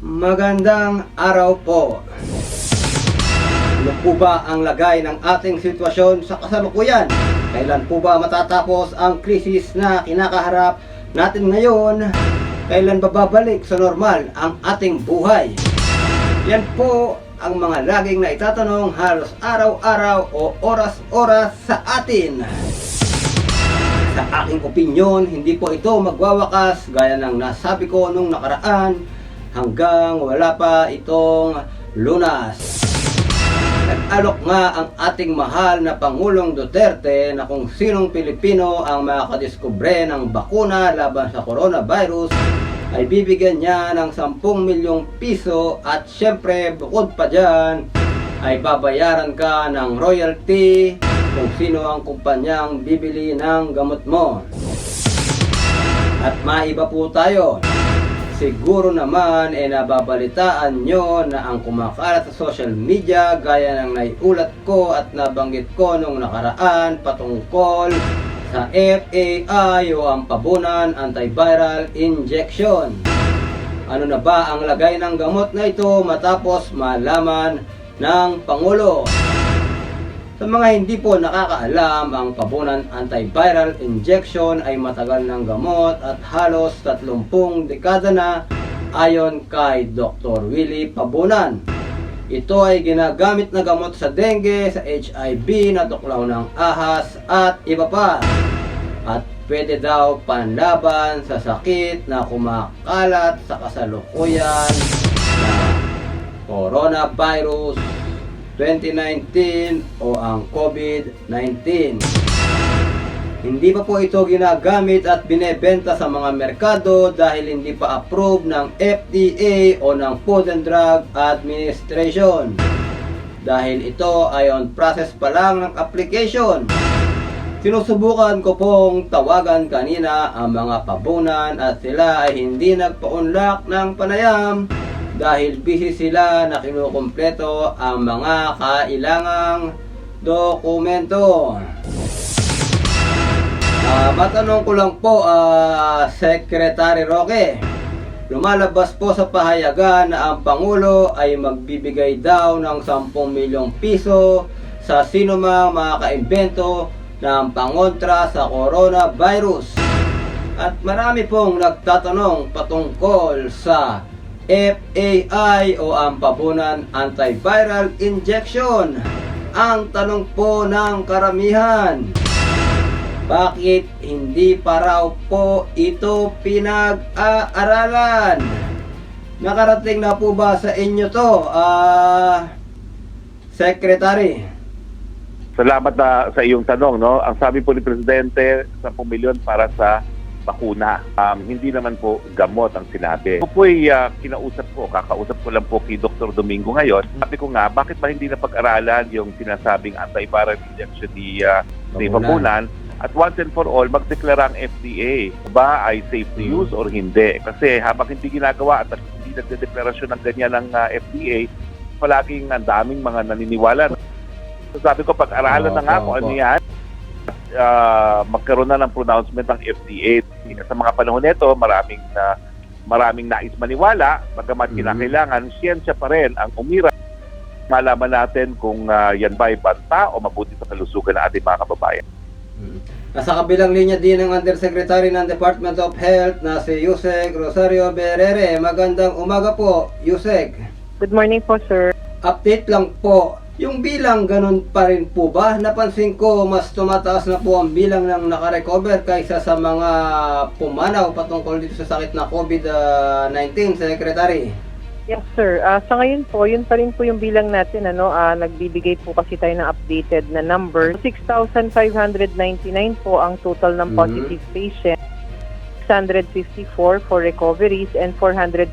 Magandang araw po. Ano po ba ang lagay ng ating sitwasyon sa kasalukuyan? Kailan po ba matatapos ang krisis na kinakaharap natin ngayon? Kailan ba babalik sa normal ang ating buhay? Yan po ang mga laging na itatanong halos araw-araw o oras-oras sa atin. Sa aking opinyon, hindi po ito magwawakas gaya ng nasabi ko nung nakaraan hanggang wala pa itong lunas. Nag-alok nga ang ating mahal na Pangulong Duterte na kung sinong Pilipino ang makadiskubre ng bakuna laban sa coronavirus ay bibigyan niya ng 10 milyong piso at syempre bukod pa dyan ay babayaran ka ng royalty kung sino ang kumpanyang bibili ng gamot mo. At maiba po tayo. Siguro naman nababalitaan nyo na ang kumakalat sa social media gaya ng naiulat ko at nabanggit ko nung nakaraan patungkol sa FAI o ang pabunan antiviral injection. Ano na ba ang lagay ng gamot na ito matapos malaman ng Pangulo? Sa mga hindi po nakakaalam, ang pabunan antiviral injection ay matagal ng gamot at halos 30 dekada na ayon kay Dr. Willie Pabunan. Ito ay ginagamit na gamot sa dengue, sa HIV, na tuklaw ng ahas at iba pa. At pwede daw panlaban sa sakit na kumakalat sa kasalukuyan na coronavirus 2019 o ang COVID-19. Hindi pa po ito ginagamit at binebenta sa mga merkado dahil hindi pa approved ng FDA o ng Food and Drug Administration. Dahil ito ay on process pa lang ng application. Sinusubukan ko pong tawagan kanina ang mga pabunan at sila ay hindi nagpa-unlock ng panayam dahil busy sila na kinukumpleto ang mga kailangang dokumento. Matanong ko lang po, Secretary Roque, lumalabas po sa pahayagan na ang Pangulo ay magbibigay daw ng 10 milyong piso sa sinumang makakaimbento ng pangontra sa coronavirus. At marami pong nagtatanong patungkol sa FAI o ang pabunan antiviral injection. Ang tanong po ng karamihan, bakit hindi pa raw po ito pinag-aaralan? Nakarating na po ba sa inyo to, Secretary? Salamat sa iyong tanong, no? Ang sabi po ni Presidente, 10 milyon para sa bakuna. Hindi naman po gamot ang sinabi. Ako po ay kakausap ko lang po kay Dr. Domingo ngayon. Sabi ko nga, bakit ba hindi na pag-aralan yung sinasabing antiviral injection ni Pabunan at once and for all, magdeklara ang FDA ba ay safe to use or hindi? Kasi habang hindi ginagawa at hindi nagdedeklarasyon ng ganyan ng FDA, palaging ang daming mga naniniwala. So sabi ko, pag-aralan na nga kung ano yan, magkaroon na ng pronouncement ng FDA. Sa mga panahon nito, maraming nais maniwala, bagamat kinakailangan, siyensya pa rin ang umira. Malaman natin kung yan ba ay banta o mabuti sa kalusugan ng ating mga kababayan. Nasa kabilang linya din ang Undersecretary ng Department of Health na si Yusek Rosario Berere. Magandang umaga po, Yusek. Good morning po, sir. Update lang po. Yung bilang ganun pa rin po ba? Napansin ko mas tumataas na po ang bilang ng nakarecover kaysa sa mga pumanaw patungkol dito sa sakit na COVID-19, Secretary. Yes, sir. Sa ngayon po, yun pa rin po yung bilang natin. Nagbibigay po kasi tayo ng updated na number. 6,599 po ang total ng positive patient. 654 for recoveries and 437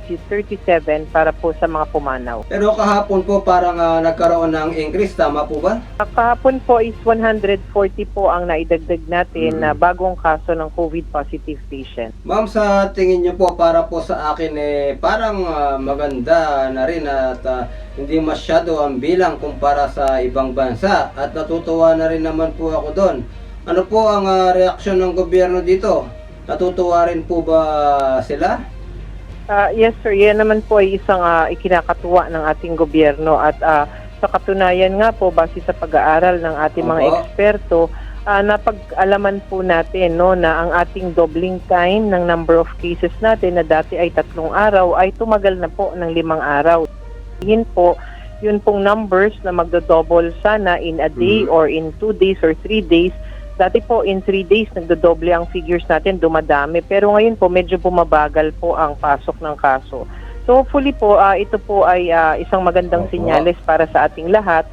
para po sa mga pumanaw. Pero kahapon po parang nagkaroon ng increase, tama po ba? Kahapon po is 140 po ang naidagdag natin na bagong kaso ng COVID positive patient. Ma'am, sa tingin niyo po para po sa akin parang maganda na rin at hindi masyado ang bilang kumpara sa ibang bansa at natutuwa na rin naman po ako doon. Ano po ang reaksyon ng gobyerno dito? Natutuwa rin po ba sila? Yes sir, yan naman po ay isang ikinakatuwa ng ating gobyerno at sa katunayan nga po base sa pag-aaral ng ating mga Opo. eksperto, napag-alaman po natin no, na ang ating doubling time ng number of cases natin na dati ay 3 araw ay tumagal na po ng 5 araw. Yun pong numbers na magdo-double sana in a day or in 2 days or 3 days. Dati po in 3 days nagdodoble ang figures natin, dumadami. Pero ngayon po medyo bumabagal po ang pasok ng kaso. So hopefully po ito po ay isang magandang senyales para sa ating lahat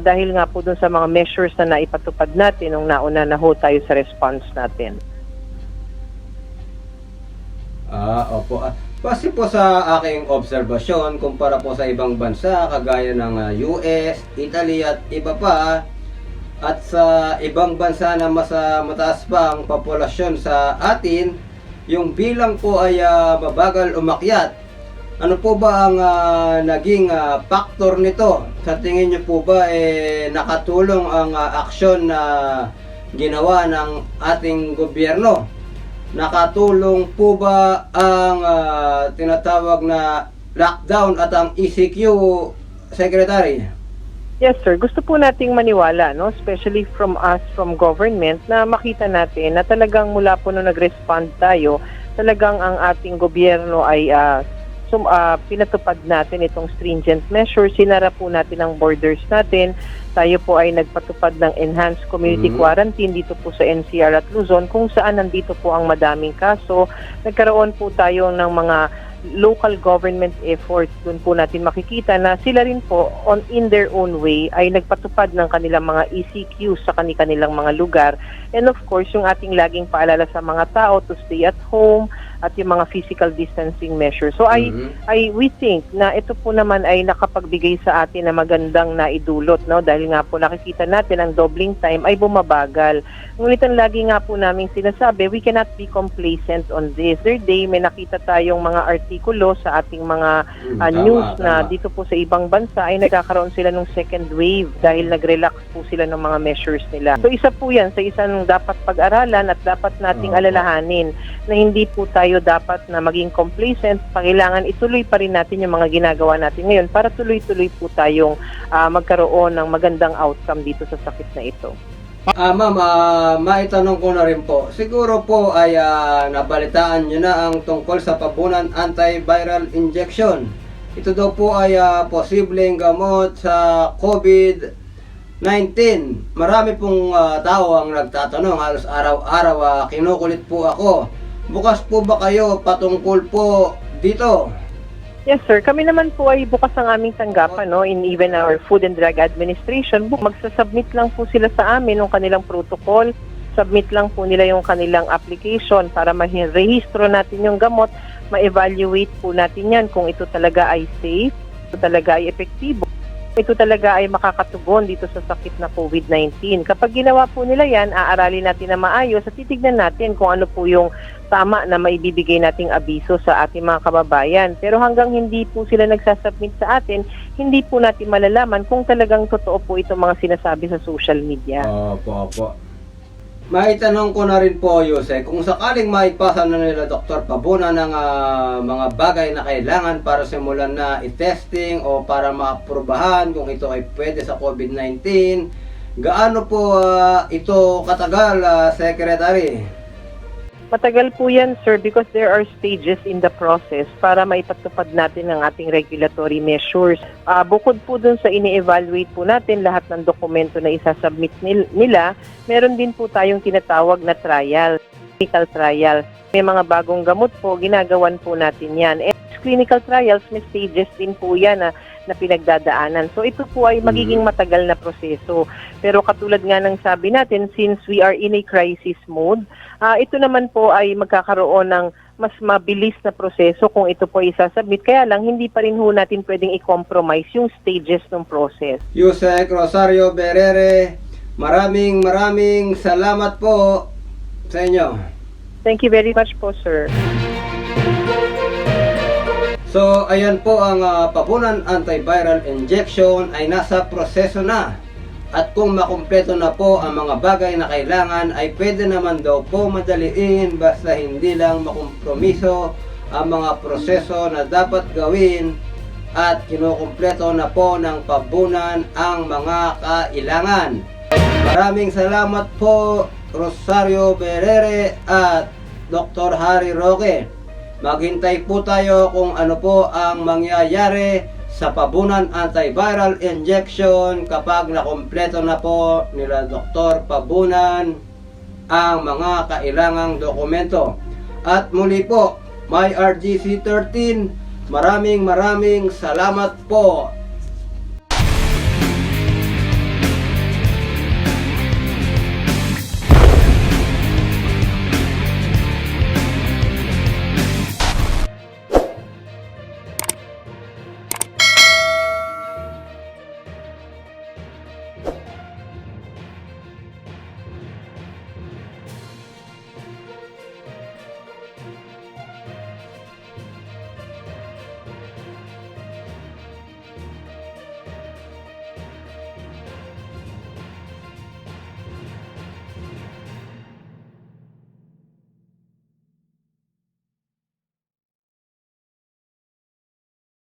dahil nga po dun sa mga measures na naipatupad natin nung nauna na ho tayo sa response natin. Opo. Base po sa aking obserbasyon, kumpara po sa ibang bansa, kagaya ng US, Italy at iba pa, at sa ibang bansa na mas mataas pa ang populasyon sa atin, yung bilang po ay mabagal umakyat. Ano po ba ang naging factor nito? Sa tingin niyo po ba nakatulong ang aksyon na ginawa ng ating gobyerno? Nakatulong po ba ang tinatawag na lockdown at ang ECQ, Secretary? Yes sir, gusto po nating maniwala, no, especially from us, from government, na makita natin na talagang mula po nung nag-respond tayo, talagang ang ating gobyerno ay pinatupad natin itong stringent measures, sinara po natin ang borders natin, tayo po ay nagpatupad ng enhanced community quarantine dito po sa NCR at Luzon kung saan nandito po ang madaming kaso. Nagkaroon po tayo ng mga local government efforts, dun po natin makikita na sila rin po in their own way ay nagpatupad ng kanilang mga ECQ sa kanilang mga lugar. And of course, yung ating laging paalala sa mga tao to stay at home at yung mga physical distancing measures. So we think na ito po naman ay nakapagbigay sa atin na magandang naidulot, no, dahil nga po nakikita natin ang doubling time ay bumabagal. Ngunit ang lagi nga po namin sinasabi, we cannot be complacent on this. Third day, may nakita tayong mga artikulo sa ating mga news na dito po sa ibang bansa ay nagkakaroon sila ng second wave dahil nag-relax po sila ng mga measures nila. So isa po yan sa isang dapat pag-aralan at dapat nating alalahanin na hindi po tayo dapat na maging complacent. Kailangan ituloy pa rin natin yung mga ginagawa natin ngayon para tuloy-tuloy po tayong magkaroon ng magandang outcome dito sa sakit na ito. Ma'am, maitanong ko na rin po. Siguro po ay nabalitaan nyo na ang tungkol sa pabunan antiviral injection. Ito daw po ay posibleng gamot sa COVID-19. Marami pong tao ang nagtatanong, halos araw-araw kinukulit po ako. Bukas po ba kayo patungkol po dito? Yes sir, kami naman po ay bukas ang aming tanggapan, no, in even our Food and Drug Administration. Magsasubmit lang po sila sa amin ng kanilang protocol, submit lang po nila yung kanilang application para ma-rehistro natin yung gamot, ma-evaluate po natin yan kung ito talaga ay safe, ito talaga ay epektibo, ito talaga ay makakatugon dito sa sakit na COVID-19. Kapag ginawa po nila yan, aaralin natin na maayos at titignan natin kung ano po yung tama na maibibigay nating abiso sa ating mga kababayan. Pero hanggang hindi po sila nagsasubmit sa atin, hindi po natin malalaman kung talagang totoo po itong mga sinasabi sa social media. Opo. Maitanong ko na rin po, Jose, kung sakaling maipasa na nila Dr. Pabuna ng mga bagay na kailangan para simulan na i-testing o para maaprubahan kung ito ay pwede sa COVID-19, gaano po ito katagal, Secretary? Matagal po yan, sir, because there are stages in the process para maipatupad natin ang ating regulatory measures. Bukod po dun sa ini-evaluate po natin lahat ng dokumento na isasubmit nila, meron din po tayong tinatawag na trial, clinical trial. May mga bagong gamot po, ginagawan po natin yan. And clinical trials, may stages din po yan na pinagdadaanan. So ito po ay magiging matagal na proseso. Pero katulad nga ng sabi natin, since we are in a crisis mode, ito naman po ay magkakaroon ng mas mabilis na proseso kung ito po isasubmit. Kaya lang, hindi pa rin ho natin pwedeng i-compromise yung stages ng process. Yusek Rosario Berere, maraming salamat po sa inyo. Thank you very much po, sir. So, ayan po ang pabunan antiviral injection ay nasa proseso na. At kung makumpleto na po ang mga bagay na kailangan ay pwede naman daw po madaliin basta hindi lang makompromiso ang mga proseso na dapat gawin at kinukumpleto na po ng pabunan ang mga kailangan. Maraming salamat po Rosario Berere at Dr. Harry Roque. Maghintay po tayo kung ano po ang mangyayari sa pabunan antiviral injection kapag nakumpleto na po nila Dr. Pabunan ang mga kailangang dokumento. At muli po, My RGC 13, maraming salamat po